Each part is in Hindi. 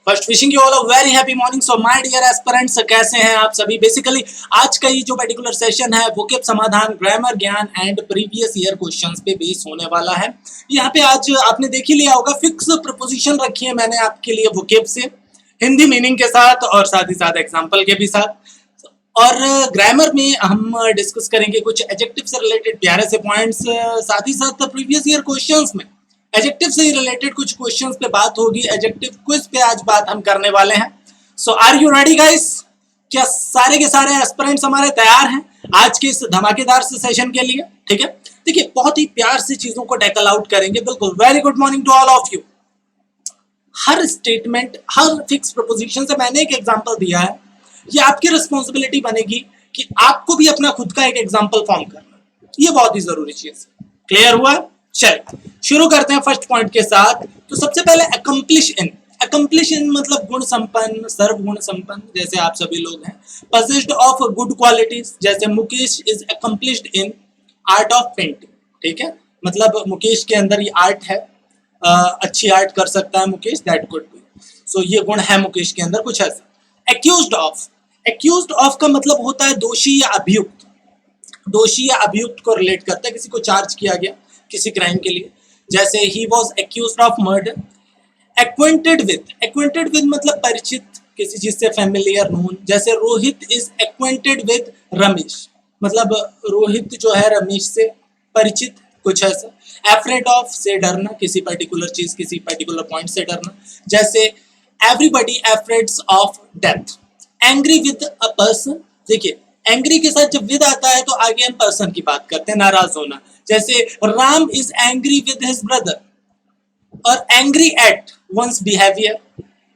First wishing you all a very happy morning. So my dear aspirants, कैसे हैं आप सभी। बेसिकली आज का ये जो पर्टिकुलर सेशन है वोकेब समाधान, ग्रामर ज्ञान एंड प्रीवियस ईयर क्वेश्चंस पे बेस होने वाला है। यहाँ पे आज आपने देख ही लिया होगा, फिक्स प्रपोजिशन रखी है मैंने आपके लिए वोकेब से, हिंदी मीनिंग के साथ और साथ ही साथ एग्जाम्पल के भी साथ। और ग्रामर में हम डिस्कस करेंगे कुछ एडजेक्टिव से रिलेटेड प्यारे से पॉइंट्स, साथ ही साथ प्रीवियस ईयर क्वेश्चंस में एडजेक्टिव से रिलेटेड कुछ क्वेश्चंस पे बात होगी। एडजेक्टिव क्विज पे आज बात हम करने वाले हैं। सो आर यू रेडी गाइस? क्या सारे के सारे एस्पिरेंट्स हमारे तैयार हैं आज के इस धमाकेदार से सेशन के लिए? ठीक है, देखिए बहुत ही प्यार से चीजों को टैकल आउट करेंगे। बिल्कुल, very good morning to all of you. हर स्टेटमेंट, हर फिक्स प्रपोजिशन से मैंने एक एग्जांपल दिया है। ये आपकी रिस्पॉन्सिबिलिटी बनेगी कि आपको भी अपना खुद का एक एग्जांपल फॉर्म करना। ये बहुत ही जरूरी चीज। क्लियर हुआ? चलिए शुरू करते हैं फर्स्ट पॉइंट के साथ। तो सबसे पहले अकम्प्लिश इन। अकम्प्लिश इन मतलब गुण संपन्न, सर्वगुण संपन्न, जैसे आप सभी लोग हैं। पोजेस्ड ऑफ गुड क्वालिटीज, जैसे Mukesh is accomplished in art of painting. ठीक है, मतलब मुकेश के अंदर ये आर्ट है, अच्छी आर्ट कर सकता है मुकेश, दैट कुड बी। सो ये गुण है मुकेश के अंदर, कुछ ऐसा। एक्यूज्ड ऑफ, एक्यूज्ड ऑफ का मतलब होता है दोषी या अभियुक्त। दोषी या अभियुक्त को रिलेट करता है, किसी को चार्ज किया गया किसी क्राइम के लिए, जैसे he was accused of murder. Acquainted with मतलब परिचित, किसी चीज से फेमिलियर, नोन, जैसे Rohit is acquainted with Ramesh, मतलब रोहित जो है रमेश से परिचित, कुछ ऐसा। एफ्रेड ऑफ से डरना, किसी पर्टिकुलर चीज, किसी पर्टिकुलर पॉइंट से डरना, जैसे everybody afraids of death. Angry with a person, देखिए एंग्री के साथ जब विद आता है तो आगे हम पर्सन की बात करते हैं, नाराज होना, जैसे Ram is angry with his brother. और angry at one's behaviour,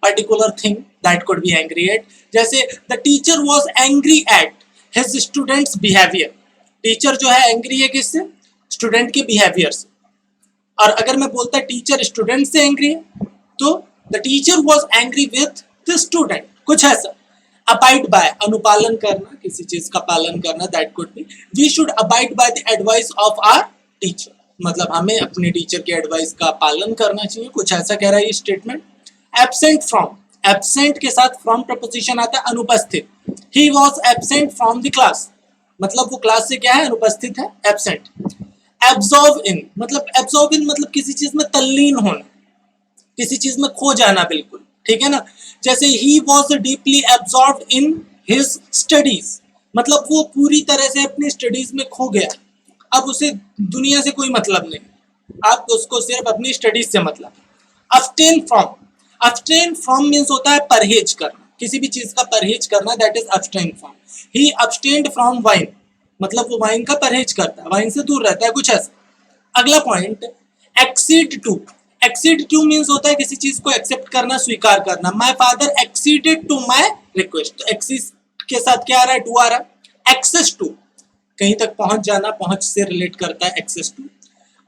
particular thing, that could be angry at, जैसे the teacher was angry at his students' behaviour. Teacher जो है एंग्री है किससे? स्टूडेंट के बिहेवियर से। और अगर मैं बोलता टीचर स्टूडेंट से एंग्री है तो the teacher was angry with the student, कुछ ऐसा। अबाइड बाय, अनुपालन करना, किसी चीज का पालन करना, that could be. We should abide by the advice of our teacher, मतलब हमें अपने टीचर के एडवाइस का पालन करना चाहिए, कुछ ऐसा कह रहा है ये स्टेटमेंट। एब्सेंट फ्रॉम, एब्सेंट के साथ फ्रॉम प्रपोजिशन आता है, अनुपस्थित। He was absent from the class, मतलब वो क्लास से क्या है? अनुपस्थित है, एब्सेंट। एब्जॉर्व इन, मतलब एब्जॉर्व इन मतलब किसी चीज में तल्लीन होना, किसी चीज में खो जाना, बिल्कुल ठीक है ना। जैसे he was deeply absorbed in his studies, मतलब वो पूरी तरह से अपनी स्टडीज में खो गया, अब उसे दुनिया से कोई मतलब नहीं, अब उसको सिर्फ अपनी स्टडीज से मतलब। Abstain from, abstain from means होता है परहेज करना, किसी भी चीज का परहेज करना, that is abstain from. He abstained from wine, मतलब वो वाइन का परहेज करता है, वाइन से दूर रहता है, कुछ ऐसा। अगला point accede to. Accede to means होता है किसी चीज को एक्सेप्ट करना, स्वीकार करना। My father acceded to my request, तो एक्सीड के साथ क्या आ रहा है? टू आ रहा है। एक्सेस टू, कहीं तक पहुंच जाना, पहुंच से रिलेट करता है access to.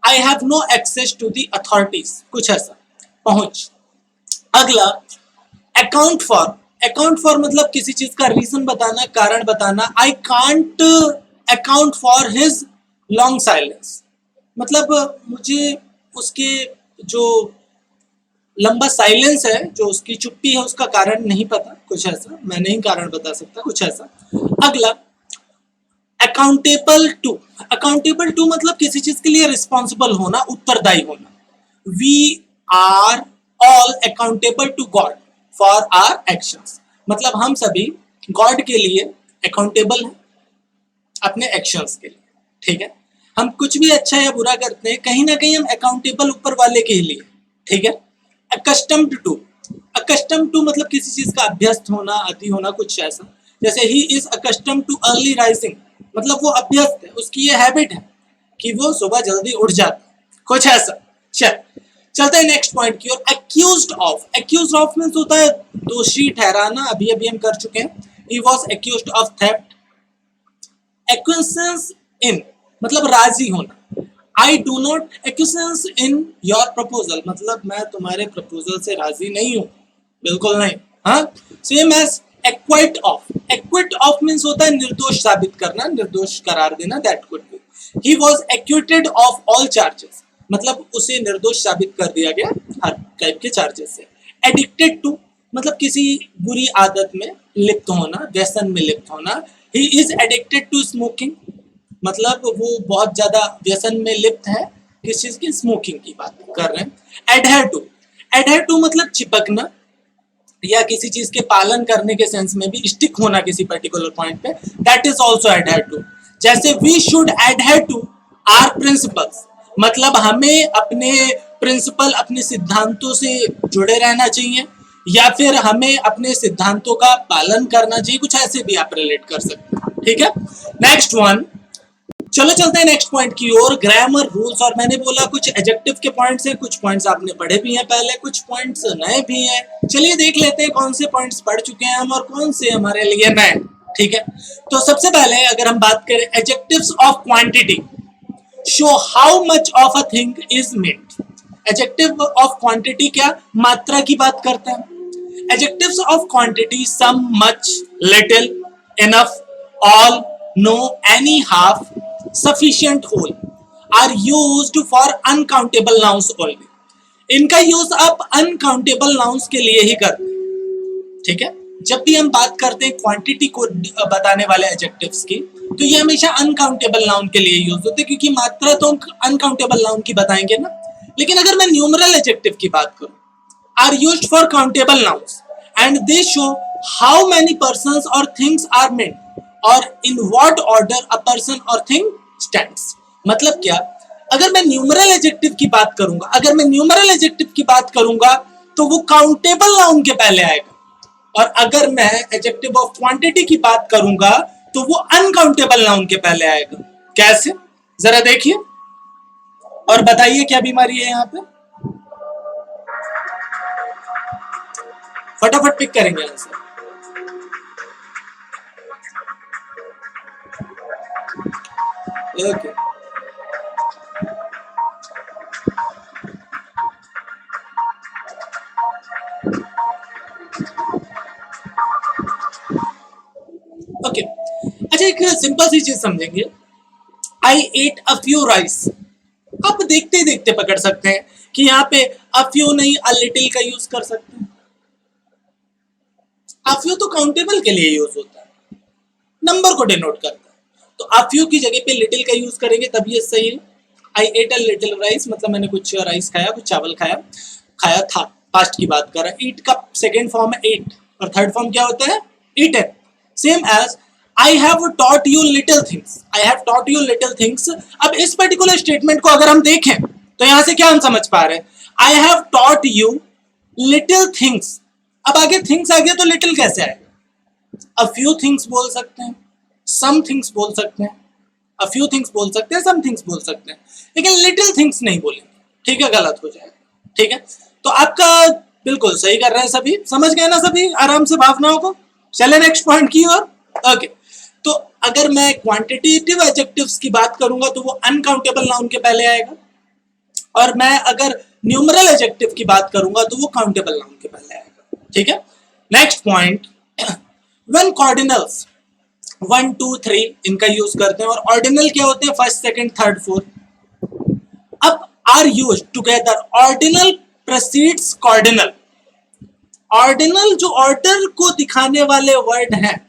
I have no access to the authorities, कुछ ऐसा, पहुंच। अगला अकाउंट फॉर, अकाउंट फॉर मतलब किसी चीज का रीजन बताना, कारण बताना। I can't account for his long silence, मतलब मुझे उसके जो लंबा साइलेंस है, जो उसकी चुप्पी है, उसका कारण नहीं पता, कुछ ऐसा। मैं नहीं कारण बता सकता, कुछ ऐसा। अगला अकाउंटेबल टू, अकाउंटेबल टू मतलब किसी चीज के लिए रिस्पॉन्सिबल होना, उत्तरदायी होना। We are all accountable to God for our actions, मतलब हम सभी गॉड के लिए अकाउंटेबल हैं अपने एक्शंस के लिए, ठीक है। हम कुछ भी अच्छा या बुरा करते हैं, कहीं ना कहीं हम अकाउंटेबल ऊपर वाले के लिए, ठीक है। अकस्टम्ड टू, अकस्टम्ड टू मतलब किसी चीज का अभ्यस्त होना, आदी होना, कुछ ऐसा। जैसे he is accustomed too early rising, मतलब वो अभ्यस्त है, उसकी ये हैबिट है कि वो सुबह जल्दी उठ जाता है, कुछ ऐसा। चलते हैं नेक्स्ट पॉइंट की ओर। Accused of, accused of means होता है दोषी ठहराना, अभी अभी हम कर चुके हैं। He was accused of theft. Acquiesce in मतलब राजी होना। I do not acquiesce in your proposal, मतलब मैं तुम्हारे प्रपोजल से राजी नहीं हूं, बिल्कुल नहीं। हाँ, same as acquit of. Acquit of means होता है निर्दोष साबित करना, निर्दोष करार देना, that could be. He was acquitted of all charges, मतलब उसे निर्दोष साबित कर दिया गया हर टाइप के चार्जेस से। एडिक्टेड टू मतलब किसी बुरी आदत में लिप्त होना, व्यसन में लिप्त होना। He is addicted to smoking, मतलब वो बहुत ज्यादा व्यसन में लिप्त है। किस चीज की? स्मोकिंग की बात कर रहे हैं। एडहेयर टू, एडहेयर टू मतलब चिपकना या किसी चीज के पालन करने के सेंस में भी स्टिक होना किसी पर्टिकुलर पॉइंट पे, that is also adhere to. जैसे we should adhere to our principles, मतलब हमें अपने प्रिंसिपल, अपने सिद्धांतों से जुड़े रहना चाहिए, या फिर हमें अपने सिद्धांतों का पालन करना चाहिए, कुछ ऐसे भी आप रिलेट कर सकते हैं। ठीक है, नेक्स्ट वन, चलो चलते हैं नेक्स्ट पॉइंट की ओर, ग्रामर रूल्स। और मैंने बोला कुछ एडजेक्टिव के पॉइंट्स हैं, कुछ पॉइंट्स आपने पढ़े भी हैं पहले, कुछ पॉइंट्स नए भी हैं। चलिए देख लेते हैं कौन से पॉइंट्स पढ़ चुके हैं हम और कौन से हमारे लिए नए। ठीक है, तो सबसे पहले अगर हम बात करें adjectives of quantity, show how much of a thing is made. Adjective of quantity क्या? मात्रा की बात करता है। Adjectives of quantity some, much, little, enough, all, no, any, half, sufficient, whole are used for uncountable nouns only. इनका यूज आप अनकाउंटेबल नाउन्स के लिए ही करते हैं। ठीक है, जब भी हम बात करते हैं क्वांटिटी को बताने वाले एडजेक्टिव्स की, तो ये हमेशा अनकाउंटेबल नाउन के लिए यूज होते हैं, क्योंकि मात्रा तो अनकाउंटेबल नाउन की बताएंगे ना। लेकिन अगर मैं न्यूमरल एडजेक्टिव की बात करूं, are used for countable nouns and they show how many persons और थिंग्स आर मेड और in what order a person और थिंग स्टैंड्स। मतलब क्या? अगर मैं न्यूमरल एडजेक्टिव की बात करूंगा, अगर मैं न्यूमरल एडजेक्टिव की बात करूंगा तो वो काउंटेबल नाउन के पहले आएगा, और अगर मैं एडजेक्टिव ऑफ क्वांटिटी की बात करूंगा तो वो अनकाउंटेबल नाउन के पहले आएगा। कैसे? जरा देखिए और बताइए क्या बीमारी है यहाँ पे, फटाफट पिक करेंगे आंसर। ओके, ओके, अच्छा एक सिंपल सी चीज समझेंगे, आई एट अ फ्यू राइस। आप देखते देखते पकड़ सकते हैं कि यहाँ पे अ फ्यू नहीं अ लिटिल का यूज कर सकते हैं। अ फ्यू तो काउंटेबल के लिए यूज होता है, नंबर को डिनोट करता है, तो अ फ्यू की जगह पे लिटिल का यूज करेंगे तब ये सही है। आई एट अ लिटिल राइस मतलब मैंने कुछ राइस खाया, कुछ चावल खाया, खाया था, पास्ट की बात कर रहा है। ईट का सेकेंड फॉर्म है एट और थर्ड फॉर्म क्या होता है? Eaten. Same as I have taught you little things, I have taught you little things. अब इस पर्टिकुलर स्टेटमेंट को अगर हम देखें तो यहां से क्या हम समझ पा रहे हैं? आई have taught you little things. अब आगे थिंग्स आ गया तो लिटिल कैसे आएगा? अ फ्यू थिंग्स बोल सकते हैं, सम थिंग्स बोल सकते हैं, अ फ्यू थिंग्स बोल सकते हैं, सम थिंग्स बोल सकते हैं, लेकिन लिटिल थिंग्स नहीं बोलेंगे। ठीक है, गलत हो जाएगा। ठीक है, तो आपका बिल्कुल सही कर रहे हैं सभी, समझ गए ना सभी आराम से भावनाओं को। चले नेक्स्ट पॉइंट की ओर। ओके, तो अगर मैं क्वांटिटेटिव एडजेक्टिव्स की बात करूंगा तो वो अनकाउंटेबल नाउन के पहले आएगा, और मैं अगर न्यूमरल एडजेक्टिव की बात करूंगा तो वो काउंटेबल नाउन के पहले आएगा। ठीक है, नेक्स्ट पॉइंट, व्हेन कॉर्डिनल्स 1 2 3 इनका यूज करते हैं, और ऑर्डिनल क्या होते हैं? First, second, third, fourth. अब are use together, ordinal precedes cardinal. Ordinal जो ऑर्डर को दिखाने वाले वर्ड हैं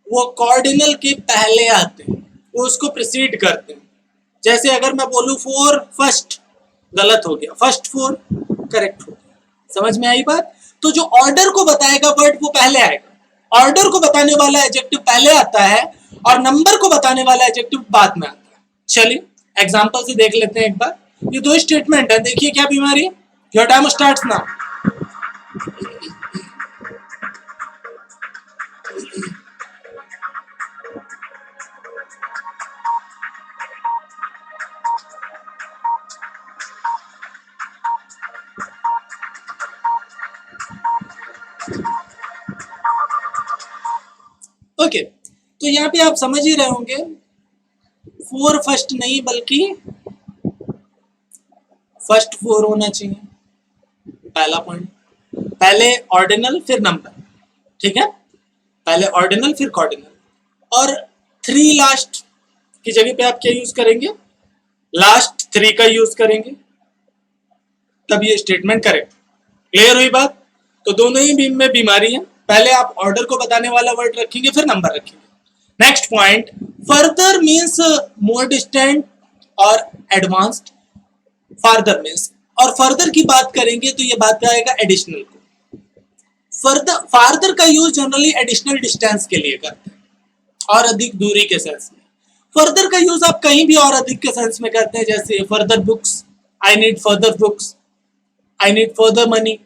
वो कॉर्डिनल के पहले आते हैं, वो उसको प्रेसीड करते हैं। जैसे अगर मैं बोलूं फोर फर्स्ट, गलत हो गया, फर्स्ट फोर करेक्ट हो गया। समझ में आई बात? तो जो ऑर्डर को बताएगा वर्ड वो पहले आएगा, ऑर्डर को बताने वाला एडजेक्टिव पहले आता है और नंबर को बताने वाला एडजेक्टिव बाद में आता है। चलिए एग्जांपल से देख लेते हैं एक बार। ये दो स्टेटमेंट है, देखिए क्या बीमारी है। Your time starts now. Okay, तो यहाँ पे आप समझ ही रहे होंगे, फोर फर्स्ट नहीं बल्कि फर्स्ट फोर होना चाहिए, पहला पॉइंट। पहले ऑर्डिनल फिर नंबर, ठीक है, पहले ऑर्डिनल फिर कॉर्डिनल। और थ्री लास्ट की जगह पे आप क्या यूज करेंगे? लास्ट थ्री का यूज करेंगे, तब ये स्टेटमेंट करेक्ट। क्लियर हुई बात? तो दोनों ही में बीमारी है। पहले आप ऑर्डर को बताने वाला वर्ड रखेंगे, फिर नंबर रखेंगे। Next point, further means more distant और एडवांस्ड। फार्दर मीन्स, और फर्दर की बात करेंगे तो ये बात आएगा एडिशनल को। फार्दर का यूज जनरली एडिशनल डिस्टेंस के लिए करते हैं और अधिक दूरी के सेंस में। फर्दर का यूज आप कहीं भी और अधिक के सेंस में करते हैं, जैसे further books, I need further books, I need further money.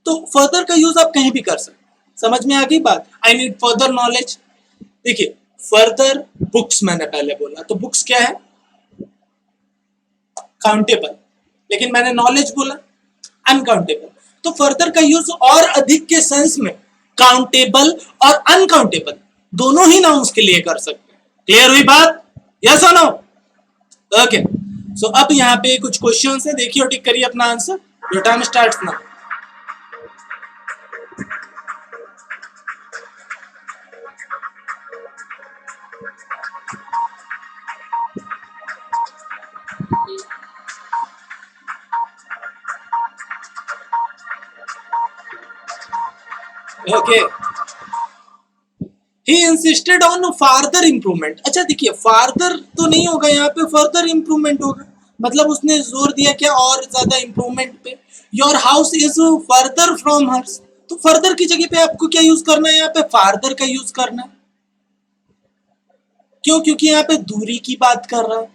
तो फर्दर का यूज आप कहीं भी कर सकते हैं। समझ में आ गई बात? I need further knowledge. देखिए फर्दर बुक्स मैंने पहले बोला, तो बुक्स क्या है? काउंटेबल, लेकिन मैंने नॉलेज बोला अनकाउंटेबल। तो फर्दर का यूज और अधिक के सेंस में काउंटेबल और अनकाउंटेबल दोनों ही नाउन्स के लिए कर सकते हैं। क्लियर हुई बात? यस और नो? ओके, सो अब यहाँ पे कुछ क्वेश्चंस है, देखिए और टिक करिए अपना answer. Your time starts now. Okay, he insisted on farther improvement. अच्छा देखिए, फार्दर तो नहीं होगा यहाँ पे, फर्दर इंप्रूवमेंट होगा। मतलब उसने जोर दिया क्या? और ज्यादा इंप्रूवमेंट पे। Your house is further from hers, तो फर्दर की जगह पे आपको क्या यूज करना है? यहाँ पे फार्दर का यूज करना है। क्यों? क्योंकि यहाँ पे दूरी की बात कर रहा है,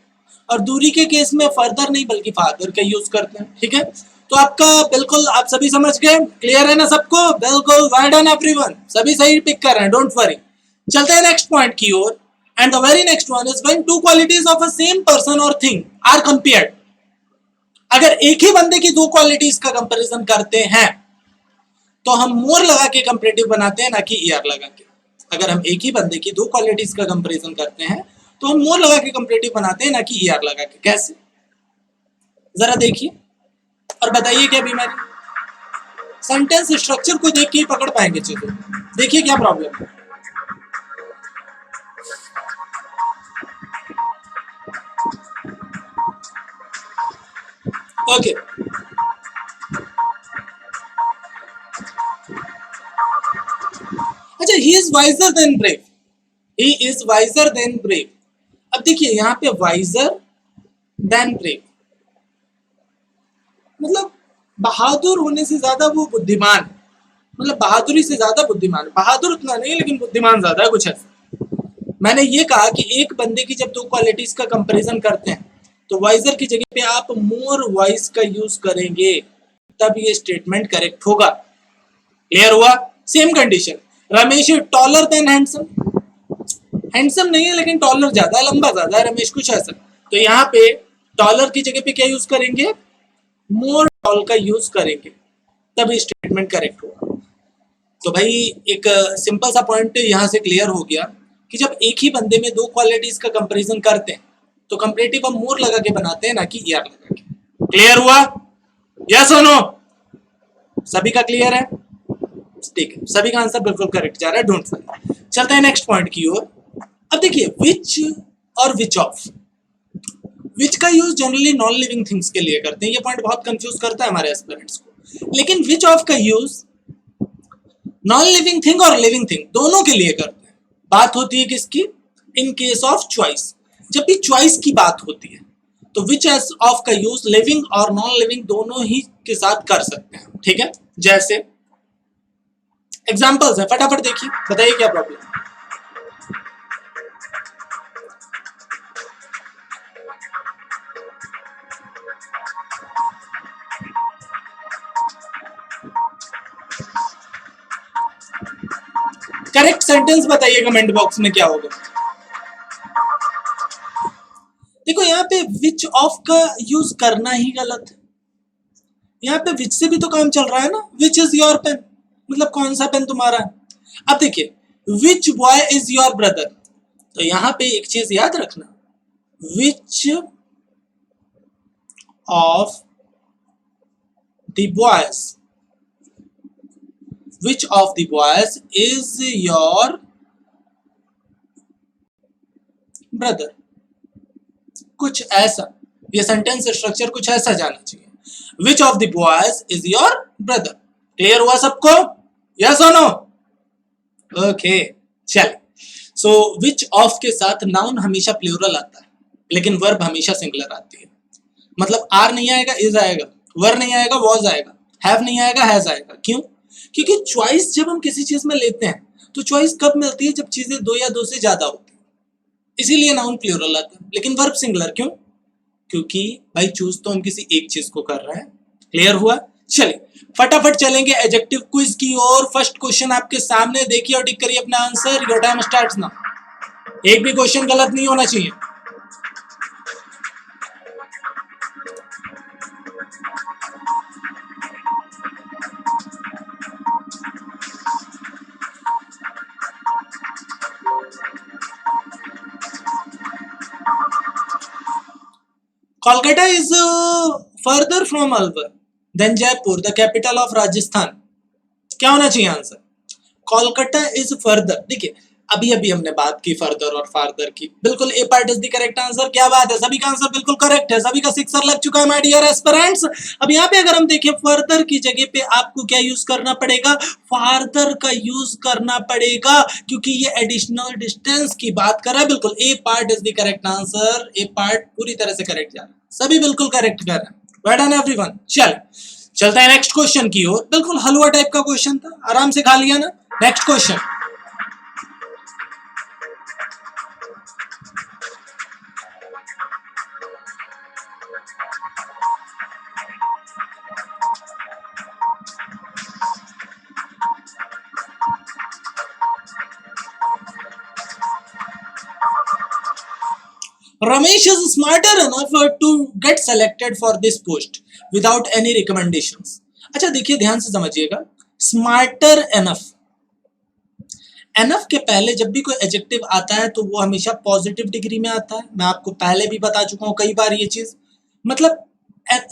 और दूरी के केस में फर्दर नहीं बल्कि फादर का यूज करते हैं। ठीक है, तो आपका बिल्कुल आप सभी समझ गए? क्लियर है ना सबको? बिल्कुल, वेल डन एवरीवन, सभी सही पिक कर रहे हैं, डोंट वरी। चलते हैं नेक्स्ट पॉइंट की ओर। And the very next one is when two qualities of a same person और थिंग आर कंपेयर्ड। अगर एक ही बंदे की दो क्वालिटीज का कंपैरिजन करते हैं तो हम मोर लगा के कंपैरेटिव बनाते हैं, ना कि ईआर लगा के। अगर हम एक ही बंदे की दो क्वालिटीज का कंपैरिजन करते हैं तो हम मोर लगा के कंपैरेटिव बनाते हैं, ना कि ईआर लगा के। कैसे? जरा देखिए और बताइए क्या बीमारी। सेंटेंस स्ट्रक्चर को देख के ही पकड़ पाएंगे चीजें। देखिए क्या प्रॉब्लम है। ओके, अच्छा, he is visor then brave, he is visor then brave. अब देखिए यहाँ पे वाइजर देन ब्रेव मतलब बहादुर होने से ज्यादा वो बुद्धिमान, मतलब बहादुरी से ज्यादा बुद्धिमान। बहादुर उतना नहीं लेकिन बुद्धिमान ज्यादा है, कुछ ऐसा। मैंने ये कहा कि एक बंदे की जब दो क्वालिटीज का कंपैरिजन करते हैं तो वाइजर की जगह पे आप मोर वाइज का यूज करेंगे, तब ये स्टेटमेंट करेक्ट होगा। क्लियर हुआ? Same condition, Ramesh taller than handsome. Handsome नहीं है लेकिन टॉलर ज्यादा, लंबा ज्यादा है रमेश, कुछ ऐसा। तो यहाँ पे टॉलर की जगह पे क्या यूज करेंगे? मोर टॉल का यूज करेंगे, तब ये स्टेटमेंट करेक्ट होगा। तो भाई एक सिंपल सा पॉइंट यहाँ से क्लियर हो गया कि जब एक ही बंदे में दो क्वालिटीज का कंपैरिजन करते हैं तो कंपैरेटिव हम मोर लगा के बनाते हैं, ना कि ईआर लगा के। क्लियर हुआ? यस और नो? सभी का क्लियर है? ठीक है, सभी का आंसर बिल्कुल करेक्ट जा रहा है, डोंट वरी। चलते हैं नेक्स्ट पॉइंट की ओर। अब देखिए विच और विच ऑफ। विच का use generally non living things के लिए करते हैं, ये पॉइंट बहुत कंफ्यूज करता है हमारे एस्पिरेंट्स को। लेकिन विच ऑफ का यूज नॉन लिविंग थिंग और लिविंग थिंग दोनों के लिए करते हैं। बात होती है किसकी? In case of choice. जब भी चॉइस की बात होती है तो विच ऑफ का यूज लिविंग और नॉन लिविंग दोनों ही के साथ कर सकते हैं। ठीक है, जैसे एग्जांपल्स है, फटाफट देखिए, बताइए क्या प्रॉब्लम है। करेक्ट सेंटेंस बताइए कमेंट बॉक्स में क्या होगा। देखो यहाँ पे विच ऑफ का यूज करना ही गलत है। यहाँ पे विच से भी तो काम चल रहा है ना। विच इज योर पेन, मतलब कौन सा पेन तुम्हारा है। अब देखिए विच बॉय इज योर ब्रदर, तो यहाँ पे एक चीज याद रखना, which of the boys, which of the boys is your brother, कुछ ऐसा। ये सेंटेंस स्ट्रक्चर कुछ ऐसा जाना चाहिए, which of the boys is your brother. Clear हुआ सबको? यस और नो? ओके, चल। सो विच ऑफ के साथ नाउन हमेशा प्लूरल आता है लेकिन वर्ब हमेशा सिंगुलर आती है। मतलब आर नहीं आएगा, इज आएगा, वर नहीं आएगा, वॉज आएगा, हैव नहीं आएगा, हैज आएगा। क्यों? क्योंकि चॉइस जब हम किसी चीज में लेते हैं तो चॉइस कब मिलती है? जब चीजें दो या दो से ज्यादा होती है, इसीलिए नाउन प्लूरल आता है। लेकिन वर्ब सिंगुलर क्यों? क्योंकि भाई चूज तो हम किसी एक चीज को कर रहे हैं। क्लियर हुआ? चलिए फटाफट चलेंगे एडजेक्टिव क्विज की ओर। फर्स्ट क्वेश्चन आपके सामने, देखिए और टिक करिए अपना answer. Your time starts now. एक भी क्वेश्चन गलत नहीं होना चाहिए। Kolkata is further from Alwar than Jaipur, the capital of Rajasthan. क्या होना चाहिए आंसर? Kolkata is further. देखिए अभी अभी हमने बात की फर्दर और फार्दर की, बिल्कुल A part is the correct answer. क्या बात है, सभी का आंसर बिल्कुल करेक्ट है, सभी का सिक्सर लग चुका है माय डियर एस्पिरेंट्स। अब यहाँ पे अगर हम देखें फर्दर की जगह पे आपको क्या यूज करना पड़ेगा? फार्दर का यूज करना पड़ेगा, क्योंकि ये एडिशनल डिस्टेंस की बात कर रहा है। बिल्कुल A part is the correct answer. A part पूरी तरह से करेक्ट जा रहा है, सभी बिल्कुल करेक्ट कर रहे हैं। Well done everyone. चलता है नेक्स्ट क्वेश्चन की ओर। बिल्कुल हलवा टाइप का क्वेश्चन था, आराम से खा लिया ना। Next question, Ramesh is smarter enough to get selected for this post without any recommendations. अच्छा देखिए ध्यान से समझिएगा, स्मार्टर एनफ, एनफ के पहले जब भी कोई एडजेक्टिव आता है तो वो हमेशा पॉजिटिव डिग्री में आता है। मैं आपको पहले भी बता चुका हूँ कई बार ये चीज। मतलब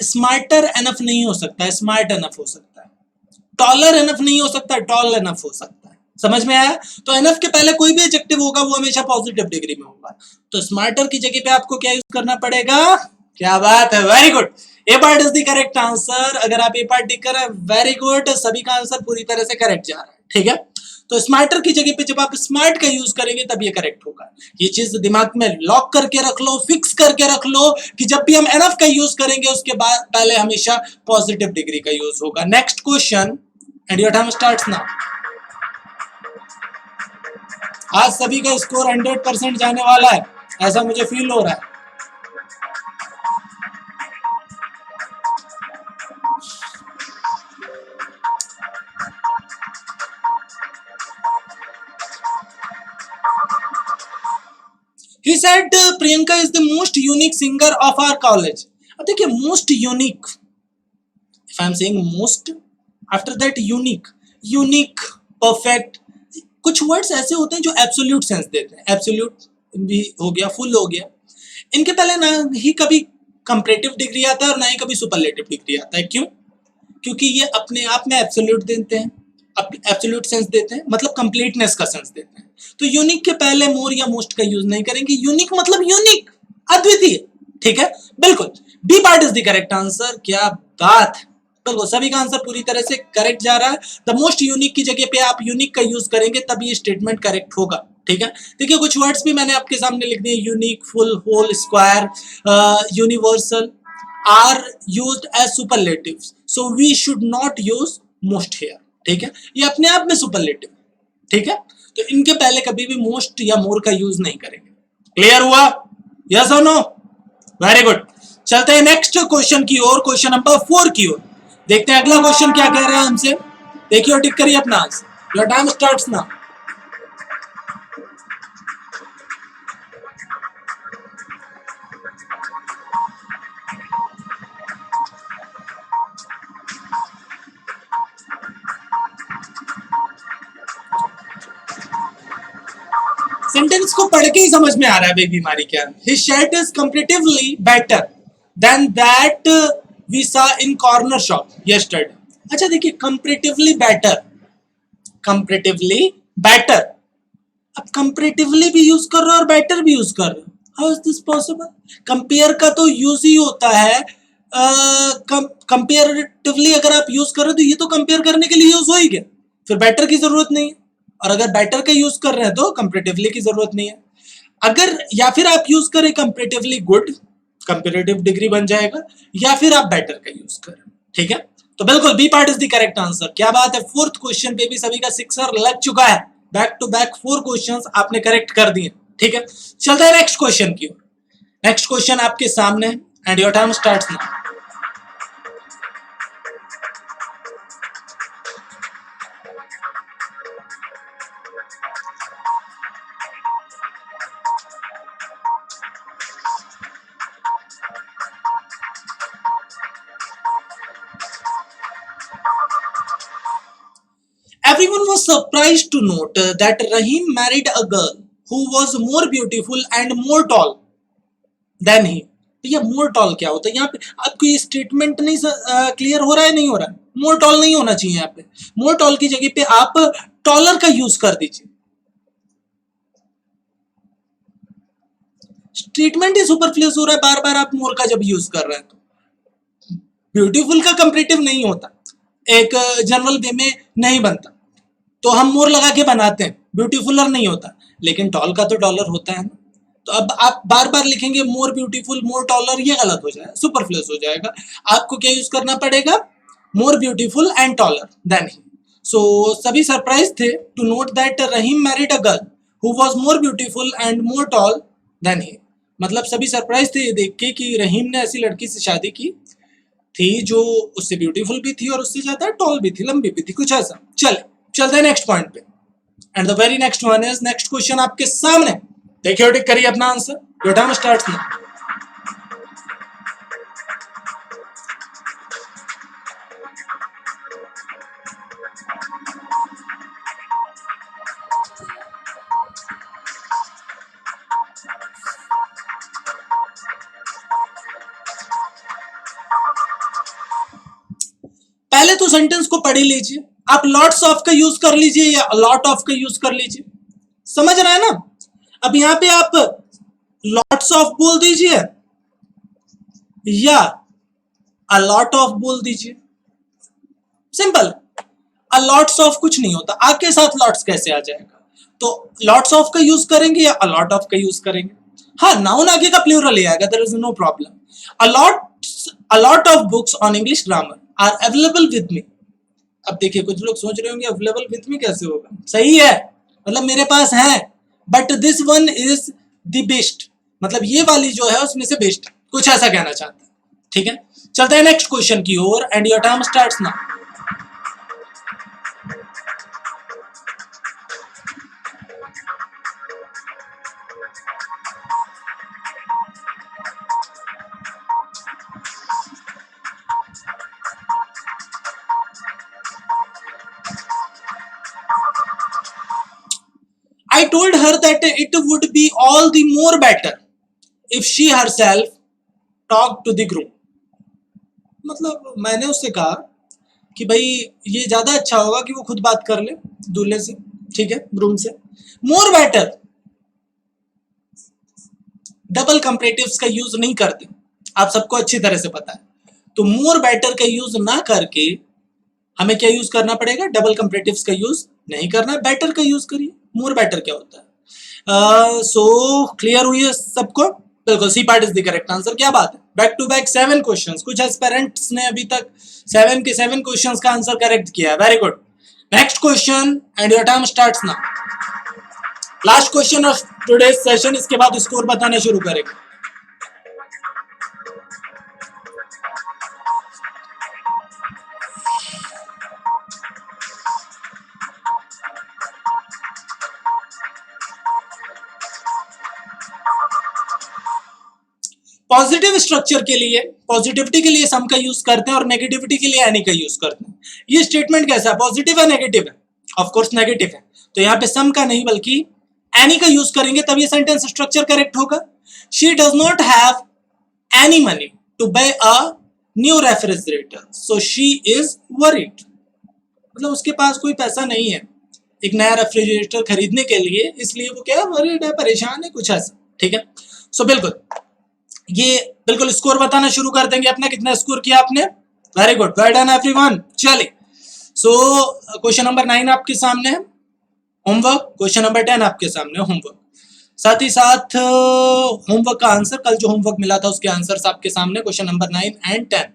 स्मार्टर एनफ नहीं हो सकता है, स्मार्ट एनफ हो सकता है। टॉलर एनफ नहीं हो सकता, टॉल एनफ हो सकता है। समझ में आया? तो एनफ के पहले कोई भी एडजेक्टिव होगा वो हमेशा पॉजिटिव डिग्री में होगा। तो स्मार्टर की जगह पे आपको क्या यूज करना पड़ेगा? क्या बात है, very good. A part is the correct answer. अगर आप ए पार्ट टिक कर रहे हैं, वेरी गुड, सभी का आंसर पूरी तरह से करेक्ट जा रहा है। ठीक है, तो स्मार्टर की जगह पे जब आप स्मार्ट का यूज करेंगे तब ये करेक्ट होगा। ये चीज दिमाग में लॉक करके रख लो, फिक्स करके रख लो कि जब भी हम एनफ का यूज करेंगे उसके बाद पहले हमेशा पॉजिटिव डिग्री का यूज होगा। Next question and your time starts now. आज सभी का स्कोर 100% जाने वाला है, ऐसा मुझे फील हो रहा है। He said Priyanka is the most unique singer of our college. अब देखिए most unique, if I am saying most, after that unique, perfect, कुछ वर्ड्स ऐसे होते हैं जो एब्सोल्यूट सेंस देते हैं। एब्सोल्यूट भी हो गया, फुल हो गया। इनके पहले ना ही कभी कंपैरेटिव डिग्री आता है और ना ही कभी सुपरलेटिव डिग्री आता है। क्यों? क्योंकि ये अपने आप में एब्सोल्यूट देते हैं, एब्सोल्यूट सेंस देते हैं, मतलब कंप्लीटनेस का सेंस देते हैं। तो यूनिक के पहले मोर या मोस्ट का यूज नहीं करेंगे। यूनिक मतलब यूनिक, अद्वितीय। ठीक है, बिल्कुल B part is the correct answer. क्या बात है, बिल्कुल सभी का आंसर पूरी तरह से करेक्ट जा रहा है। द मोस्ट यूनिक की जगह पे आप यूनिक का यूज करेंगे तब ये स्टेटमेंट करेक्ट होगा। ठीक है, देखिए कुछ वर्ड्स भी मैंने आपके सामने लिख दिए, unique, full, whole, square, universal are used as superlatives, so we should not use most here. ठीक है, ये अपने आप में सुपरलेटिव। ठीक है, तो इनके पहले कभी भी मोस्ट या मोर का यूज नहीं करेंगे। क्लियर हुआ? यस और नो? Very good. चलते हैं नेक्स्ट क्वेश्चन की ओर, क्वेश्चन नंबर 4 की ओर। देखते हैं अगला क्वेश्चन क्या कह रहे हैं हमसे। देखिए और टिक करिए अपना answer. Your time starts now. Sentence को पढ़ के ही समझ में आ रहा है भाई बीमारी क्या है। His shirt is comparatively better than that we saw in corner shop yesterday. अच्छा देखिए, comparatively better, comparatively better, अब comparatively भी यूज कर रहे हो और better भी यूज कर रहे हो। How is this possible? Compare का तो यूज ही होता है कंपेरेटिवली अगर आप यूज करें तो ये तो कंपेयर करने के लिए यूज हो ही गया, फिर बेटर की जरूरत नहीं है। और अगर बेटर का यूज कर रहे हैं तो कंपेरेटिवली की जरूरत नहीं है। अगर या फिर आप यूज करें कंपेरेटिवली गुड, कंपेरेटिव डिग्री बन जाएगा, या फिर आप बेटर का यूज करें। ठीक है, तो बिल्कुल B part is the correct answer. क्या बात है, फोर्थ क्वेश्चन पे भी सभी का सिक्सर लग चुका है। बैक टू बैक 4 क्वेश्चंस आपने करेक्ट कर दिए। ठीक है, चलते हैं नेक्स्ट क्वेश्चन की ओर। नेक्स्ट क्वेश्चन आपके सामने and your time starts now. Everyone was surprised to note that Rahim married a girl who was more beautiful and more tall than he. भैया मोर टॉल क्या होता है यहाँ पे? आपको ये स्टेटमेंट नहीं क्लियर हो रहा है? नहीं हो रहा है। मोर टॉल नहीं होना चाहिए यहाँ पे। मोर टॉल की जगह पे आप टॉलर का यूज कर दीजिए। स्टेटमेंट ही सुपरफ्लुअस हो रहा है बार बार आप मोर का जब यूज कर रहे हैं तो। ब्यूटीफुल का कंपैरेटिव नहीं होता, एक जनरल वे में नहीं बनता, तो हम मोर लगा के बनाते हैं, ब्यूटीफुलर नहीं होता। लेकिन टॉल का तो डॉलर होता है ना, तो अब आप बार बार लिखेंगे मोर ब्यूटीफुल मोर टॉलर, ये गलत हो जाएगा, सुपरफ्लुअस हो जाएगा। आपको क्या यूज करना पड़ेगा? More beautiful and taller than he. So सभी सरप्राइज थे to note that Rahim married a girl who was more beautiful and more tall than he. मतलब सभी सरप्राइज थे ये देख के कि रहीम ने ऐसी लड़की से शादी की थी जो उससे ब्यूटीफुल भी थी और उससे ज्यादा टॉल भी थी, लंबी भी थी, कुछ ऐसा। चलते हैं नेक्स्ट पॉइंट पे and the very next one is, next question आपके सामने। देखिए टिक करिए अपना answer. Your time starts now. पहले तो सेंटेंस को पढ़ ही लीजिए। आप लॉट्स ऑफ का यूज कर लीजिए या लॉट ऑफ का यूज कर लीजिए, समझ रहे हैं ना? अब यहां पे आप लॉट्स ऑफ बोल दीजिए या अ लॉट ऑफ बोल दीजिए, सिंपल। अ लॉट्स ऑफ कुछ नहीं होता, आग के साथ लॉट्स कैसे आ जाएगा? तो लॉट्स ऑफ का यूज करेंगे या अ लॉट ऑफ का यूज करेंगे। हाँ, नाउन आगे का प्लूरल ही आएगा, there is no problem. A lot of books on English grammar are available with me. अब देखिए कुछ लोग सोच रहे होंगे अवेलेबल विद मी कैसे होगा? सही है, मतलब मेरे पास है, but this one is the best, मतलब ये वाली जो है उसमें से बेस्ट, कुछ ऐसा कहना चाहते हैं। ठीक है, चलते हैं नेक्स्ट क्वेश्चन की ओर and your time starts now. I told her that it would be all the more better if she herself talked to the groom. मतलब मैंने उससे कहा कि भाई ये ज्यादा अच्छा होगा कि वो खुद बात कर ले दूल्हे से, ठीक है, ग्रूम से। मोर बेटर, डबल कंपैरेटिव्स का यूज नहीं करते, आप सबको अच्छी तरह से पता है। तो मोर बेटर का यूज ना करके हमें क्या यूज करना पड़ेगा? डबल कंपैरेटिव्स का यूज नहीं करना, बेटर का यूज करिए। मोर बेटर क्या होता है? सो क्लियर हुई है सबको? बिल्कुल, C part is the correct answer. क्या बात है, बैक टू बैक 7 क्वेश्चंस। कुछ एस्पिरेंट्स ने अभी तक 7 के 7 क्वेश्चंस का आंसर करेक्ट किया है, very good. Next question and your time starts now. Last question of today's session, इसके बाद स्कोर बताना शुरू करेंगे। पॉजिटिव स्ट्रक्चर के लिए, पॉजिटिविटी के लिए सम का यूज करते हैं और नेगेटिविटी के लिए एनी का यूज करते हैं। ये स्टेटमेंट कैसा है? पॉजिटिव है नेगेटिव है? ऑफ कोर्स नेगेटिव है, तो यहाँ पे सम का नहीं बल्कि एनी का यूज करेंगे, तब ये सेंटेंस स्ट्रक्चर करेक्ट होगा। She does not have any money to buy a new refrigerator so she is worried. मतलब उसके पास कोई पैसा नहीं है एक नया रेफ्रिजरेटर खरीदने के लिए, इसलिए वो क्या वरीड है, परेशान है, कुछ ऐसा। ठीक है, सो बिल्कुल ये बिल्कुल स्कोर बताना शुरू कर देंगे अपना, कितना स्कोर किया आपने। Very good, well done everyone. चलिए, सो क्वेश्चन नंबर 9 आपके सामने है होमवर्क, क्वेश्चन नंबर 10 आपके सामने होमवर्क, साथ ही साथ होमवर्क का आंसर, कल जो होमवर्क मिला था उसके आंसर्स आपके सामने, question number 9 and 10।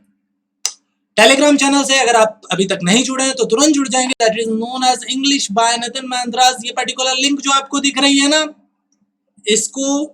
Telegram channel से अगर आप अभी तक नहीं जुड़े हैं तो तुरंत जुड़ जाएंगे, that is known as English by Nitin Mahindra's. ये पर्टिकुलर लिंक जो आपको दिख रही है ना, इसको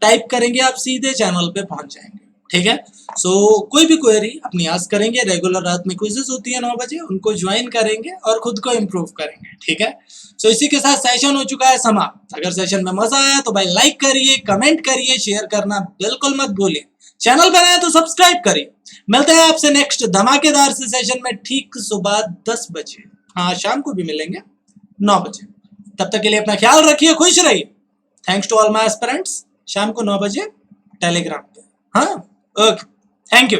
टाइप करेंगे आप सीधे चैनल पे पहुंच जाएंगे, ठीक है। सो कोई भी क्वेरी अपनी आस्क करेंगे, रेगुलर रात में क्विजेस होती है 9 बजे, उनको ज्वाइन करेंगे और खुद को इम्प्रूव करेंगे, ठीक है। सो इसी के साथ सेशन हो चुका है समाप्त। अगर सेशन में मजा आया तो भाई लाइक करिए, कमेंट करिए, शेयर करना बिल्कुल मत भूलिए, चैनल पर आए तो सब्सक्राइब करिए। मिलते हैं आपसे नेक्स्ट धमाकेदार से सेशन में ठीक सुबह 10 बजे, हाँ शाम को भी मिलेंगे 9 बजे। तब तक के लिए अपना ख्याल रखिए, खुश रहिए। Thanks to all my aspirants. शाम को 9 बजे टेलीग्राम पे, हाँ ओके, थैंक यू।